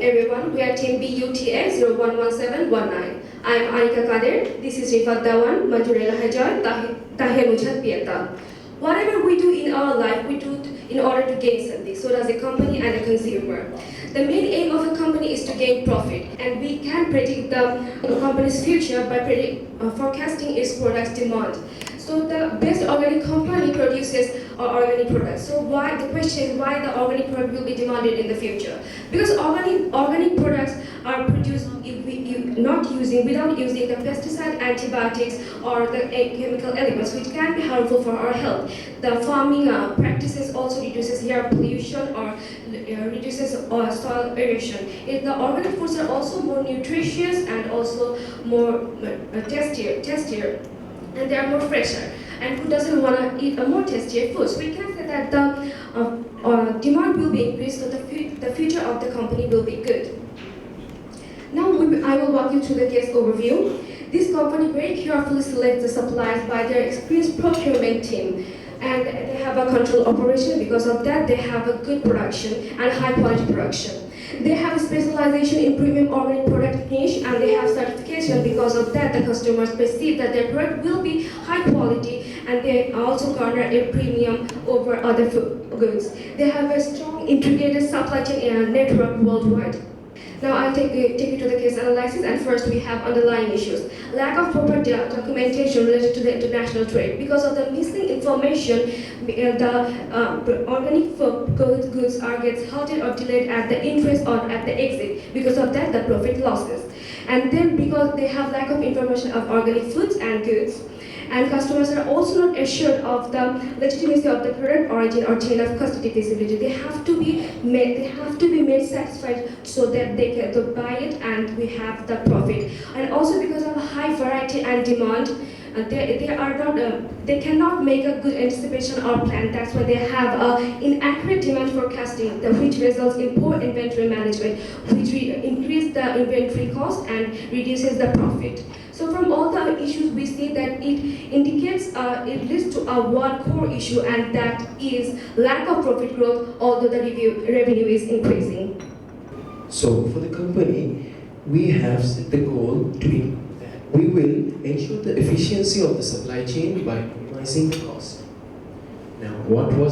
everyone. We are team BUTX-0117-19. I am Anika Kader. This is Rifat Dawan, Majurela Hajar, Tahir Mujhat Pieta. Whatever we do in our life, we do it in order to gain something. So does a company and a consumer. The main aim of a company is to gain profit, and we can predict the company's future by forecasting its product's demand. So the best organic company produces organic products. So the question is why the organic product will be demanded in the future? Because organic products are produced without using the pesticide, antibiotics, or the chemical elements, which can be harmful for our health. The farming practices also reduces air pollution or reduces soil erosion. The organic foods are also more nutritious and also more tastier. And they are more fresher. And who doesn't want to eat a more tastier food? So we can say that the demand will be increased, so the future of the company will be good. Now I will walk you through the case overview. This company very carefully selects the suppliers by their experienced procurement team. And they have a controlled operation. Because of that, they have a good production and high quality production. They have a specialization in premium organic product niche, and they have certification. Because of that, the customers perceive that their product will be high quality, and they also garner a premium over other goods. They have a strong integrated supply chain network worldwide. Now I'll take you to the case analysis, and first we have underlying issues. Lack of proper documentation related to the international trade. Because of the missing information, the organic goods gets halted or delayed at the entrance or at the exit. Because of that, the profit losses. And then because they have lack of information of organic foods and goods. And customers are also not assured of the legitimacy of the product origin or chain of custody feasibility. They have to be made satisfied so that they can buy it and we have the profit. And also because of high variety and demand, they cannot make a good anticipation or plan. That's why they have inaccurate demand forecasting, which results in poor inventory management, which increase the inventory cost and reduces the profit. So from all the issues, we see that it leads to one core issue, and that is lack of profit growth, although the revenue is increasing. So for the company, we have set the goal to be that we will ensure the efficiency of the supply chain by minimizing the cost. Now, what will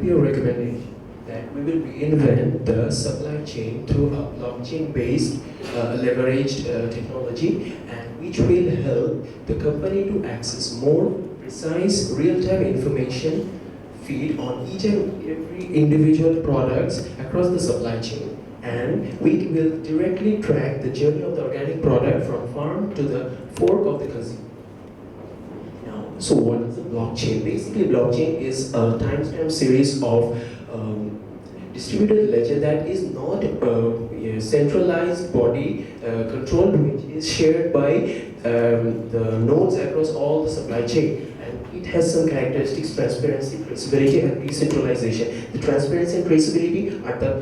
be our recommendation? That we will reinvent the supply chain through a blockchain-based leveraged technology, and which will help the company to access more precise real-time information feed on each and every individual products across the supply chain. And we will directly track the journey of the organic product from farm to the fork of the consumer. Now, so what is a blockchain? Basically, blockchain is a timestamp series of distributed ledger that is not a centralized body controlled, which is shared by the nodes across all the supply chain. And it has some characteristics: transparency, traceability, and decentralization. The transparency and traceability are the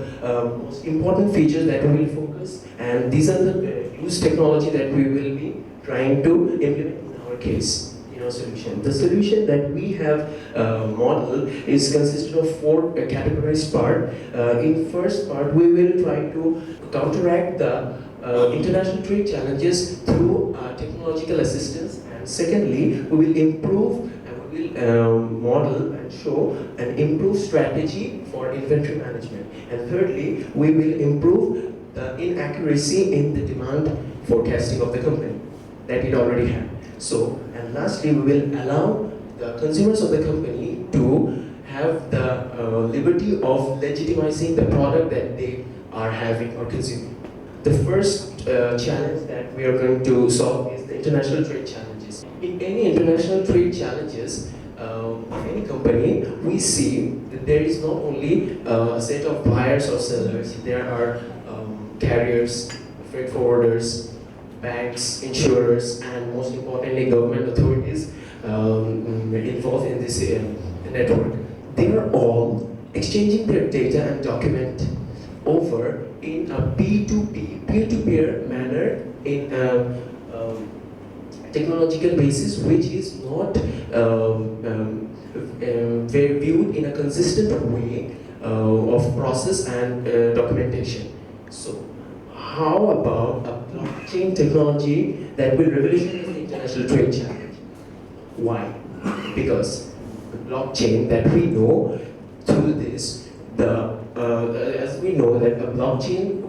most important features that we will focus, and these are the use technology that we will be trying to implement in our case. Solution. The solution that we have modeled is consisted of four categorized parts. In first part, we will try to counteract the international trade challenges through technological assistance. And secondly, we will improve and we will model and show an improved strategy for inventory management. And thirdly, we will improve the inaccuracy in the demand forecasting of the company that it already had. So, and lastly, we will allow the consumers of the company to have the liberty of legitimizing the product that they are having or consuming. The first challenge that we are going to solve is the international trade challenges. In any international trade challenges of any company, we see that there is not only a set of buyers or sellers, there are carriers, freight forwarders, banks, insurers, and most importantly, government authorities involved in this network. They are all exchanging their data and document over in a P2P, peer-to-peer manner in a technological basis, which is not viewed in a consistent way of process and documentation. So, how about a blockchain technology that will revolutionize the international trade challenge? Why? Because the blockchain that we know through this, as we know that a blockchain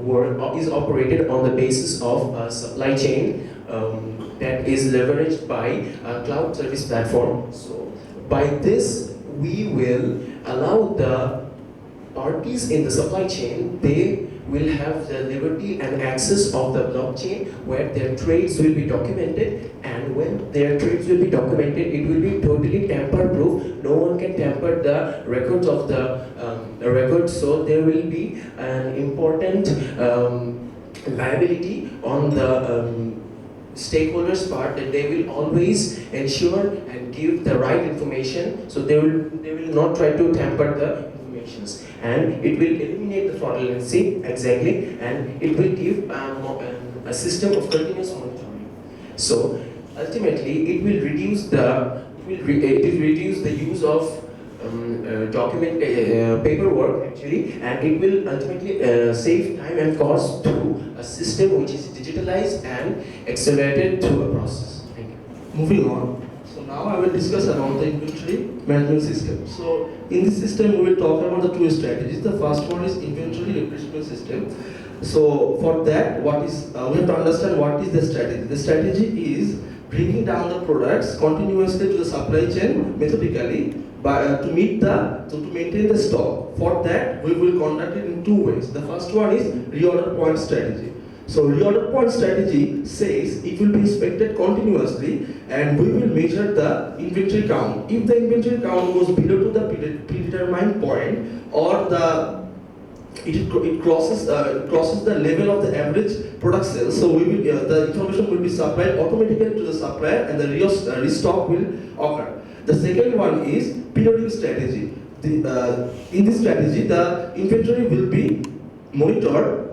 is operated on the basis of a supply chain that is leveraged by a cloud service platform. So by this, we will allow the parties in the supply chain, they will have the liberty and access of the blockchain where their trades will be documented, and when their trades will be documented, it will be totally tamper-proof. No one can tamper the records of the records, so there will be an important liability on the stakeholders' part, that they will always ensure and give the right information, so they will not try to tamper the informations, and it will eliminate the fraudulency exactly, and it will give a system of continuous monitoring. So ultimately, it will reduce the use of paperwork actually, and it will ultimately save time and cost to a system which is digitalized and accelerated through a process. Thank you. Moving on. So now I will discuss about the inventory management system. So in this system, we will talk about the two strategies. The first one is inventory replenishment system. So for that, we have to understand what is the strategy. The strategy is bringing down the products continuously to the supply chain methodically to maintain the stock. For that, we will conduct it in two ways. The first one is reorder point strategy. So reorder point strategy says it will be inspected continuously, and we will measure the inventory count. If the inventory count goes below to the predetermined point, or it crosses the level of the average product sales, so the information will be supplied automatically to the supplier, and the restock will occur. The second one is periodic strategy. In this strategy, the inventory will be monitored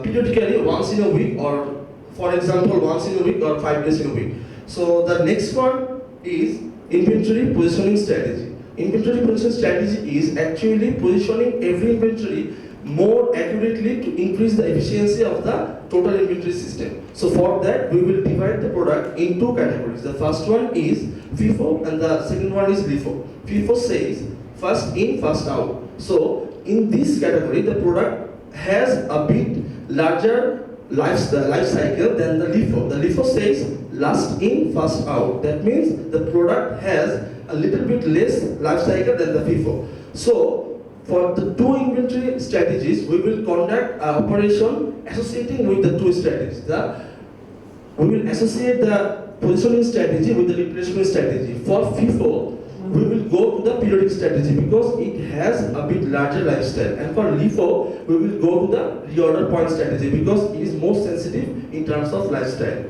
periodically, once in a week, or for example once in a week or 5 days in a week. So the next one is inventory positioning strategy. Inventory positioning strategy is actually positioning every inventory more accurately to increase the efficiency of the total inventory system. So for that, we will divide the product in two categories. The first one is FIFO and the second one is LIFO. FIFO says first in, first out. So in this category, the product has a bit larger life cycle than the LIFO. The LIFO says last in, first out. That means the product has a little bit less life cycle than the FIFO. So for the two inventory strategies, we will conduct an operation associating with the two strategies. We will associate the positioning strategy with the replenishment strategy. For FIFO, we will go to the periodic strategy because it has a bit larger lifestyle. And for LIFO, we will go to the reorder point strategy because it is more sensitive in terms of lifestyle.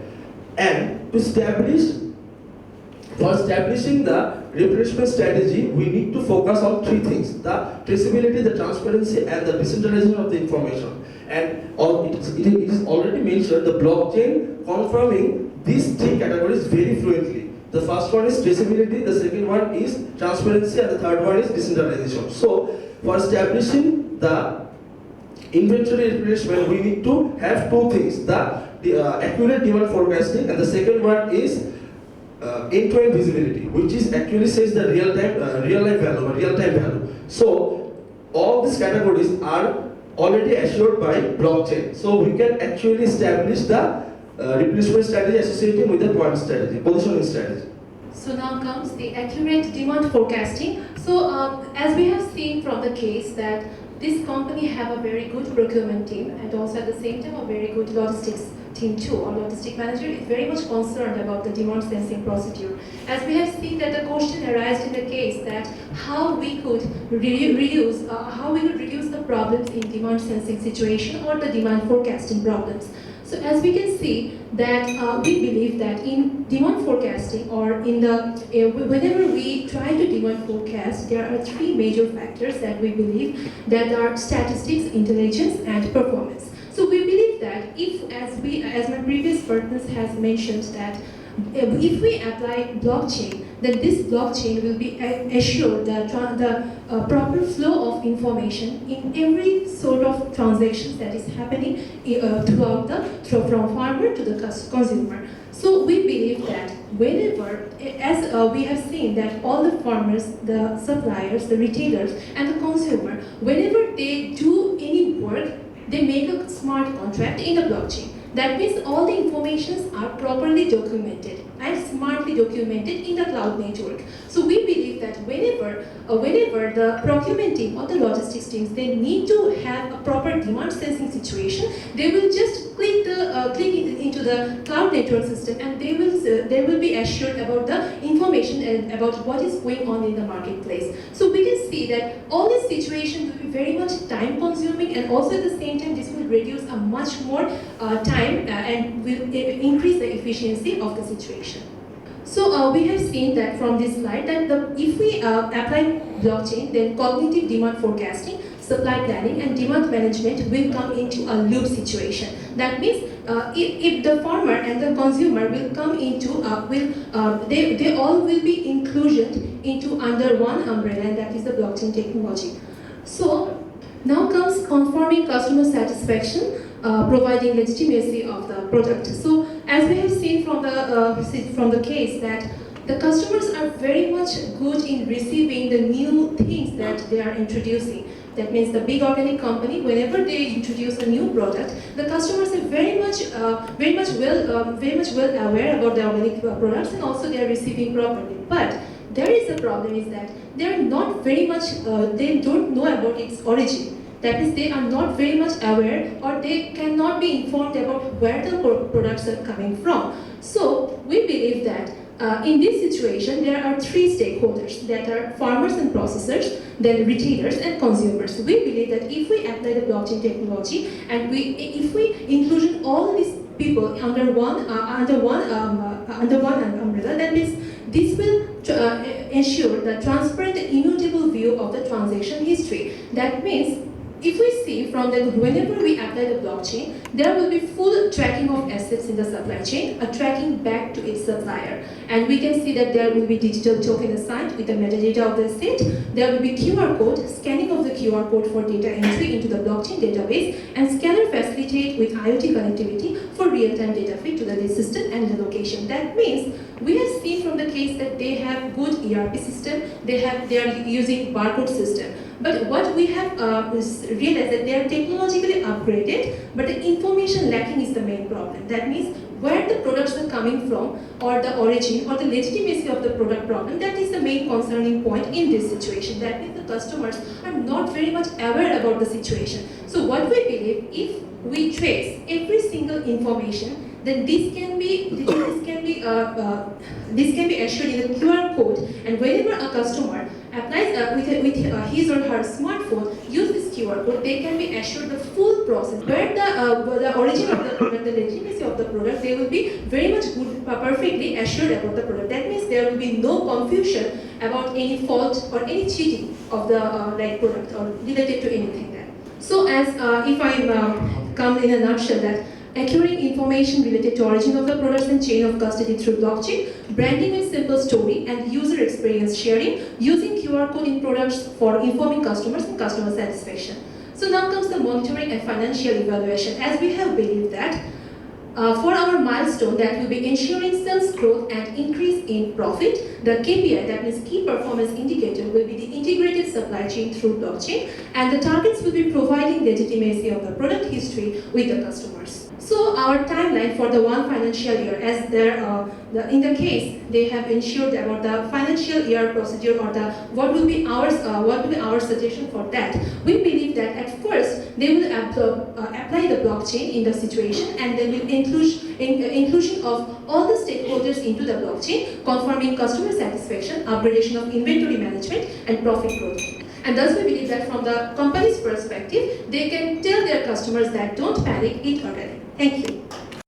And for establishing the replenishment strategy, we need to focus on three things: the traceability, the transparency, and the decentralization of the information. And it is already mentioned, the blockchain confirming these three categories very fluently. The first one is traceability, the second one is transparency, and the third one is decentralization. So for establishing the inventory replenishment, we need to have two things: the accurate demand forecasting, and the second one is end-to-end visibility, which is actually says the real-time value. So all these categories are already assured by blockchain. So we can actually establish the replenishment strategy associated with the point strategy, positioning strategy. So now comes the accurate demand forecasting. So as we have seen from the case that this company have a very good procurement team and also at the same time a very good logistics team too. Our logistic manager is very much concerned about the demand sensing procedure. As we have seen that the question arises in the case that how we could reduce the problems in demand sensing situation or the demand forecasting problems. So as we can see that we believe that in demand forecasting or in the whenever we try to demand forecast, there are three major factors that we believe that are statistics, intelligence, and performance. So we believe that as my previous partners has mentioned that if we apply blockchain, then this blockchain will be assured the proper flow of information in every sort of transactions that is happening from farmer to the consumer. So we believe that whenever, as we have seen that all the farmers, the suppliers, the retailers, and the consumer, whenever they do any work, they make a smart contract in the blockchain. That means all the informations are properly documented and smartly documented in the cloud network. So we believe that whenever the procurement team or the logistics teams, they need to have a proper demand sensing situation, they will just click into the cloud network system, and they will be assured about the information and about what is going on in the marketplace. So we can see that all these situations will be very much time consuming, and also at the same time this will reduce a much more time and will increase the efficiency of the situation. So we have seen that from this slide that if we apply blockchain, then cognitive demand forecasting, supply planning, and demand management will come into a loop situation. That means if the farmer and the consumer will come into, they all will be included into under one umbrella, and that is the blockchain technology. So now comes confirming customer satisfaction, providing legitimacy of the product. So as we have seen from the case that the customers are very much good in receiving the new things that they are introducing. That means the big organic company, whenever they introduce a new product, the customers are very much well aware about the organic products, and also they are receiving properly. But there is a problem is that they are not very much, they don't know about its origin. That is, they are not very much aware, or they cannot be informed about where the products are coming from. So we believe that in this situation, there are three stakeholders, that are farmers and processors, then retailers and consumers. We believe that if we apply the blockchain technology, and if we include all these people under one umbrella, then this will ensure the transparent and immutable view of the transaction history. That means, if we see from the, whenever we apply the blockchain, there will be full tracking of assets in the supply chain, a tracking back to its supplier. And we can see that there will be digital token assigned with the metadata of the asset. There will be QR code, scanning of the QR code for data entry into the blockchain database, and scanner facilitate with IoT connectivity for real-time data feed to the system and the location. That means we have seen from the case that they have good ERP system, they are using barcode system. But what we have realized that they are technologically upgraded, but the information lacking is the main problem. That means where the products are coming from, or the origin, or the legitimacy of the product problem, that is the main concerning point in this situation. That means the customers are not very much aware about the situation. So what we believe, if we trace every single information, then this can be assured in the QR code, and whenever a customer applies with his or her smartphone, use this QR code, they can be assured the full process, where the origin of the product, the legitimacy of the product, they will be very much good, perfectly assured about the product. That means there will be no confusion about any fault or any cheating of the product or related to anything there. So as if I come in a nutshell, that accurate information related to origin of the products and chain of custody through blockchain, branding with simple story, and user experience sharing, using QR code in products for informing customers and customer satisfaction. So now comes the monitoring and financial evaluation, as we have believed that for our milestone that will be ensuring sales growth and increase in profit, the KPI, that means key performance indicator, will be the integrated supply chain through blockchain, and the targets will be providing legitimacy of the product history with the customers. So our timeline for the one financial year, as in the case they have ensured about the financial year procedure, or what will be our suggestion for that. We believe that at first they will apply the blockchain in the situation, and then will inclusion of all the stakeholders into the blockchain, confirming customer satisfaction, upgradation of inventory management, and profit growth. And thus we believe that from the company's perspective, they can tell their customers that don't panic, eat organic. Thank you.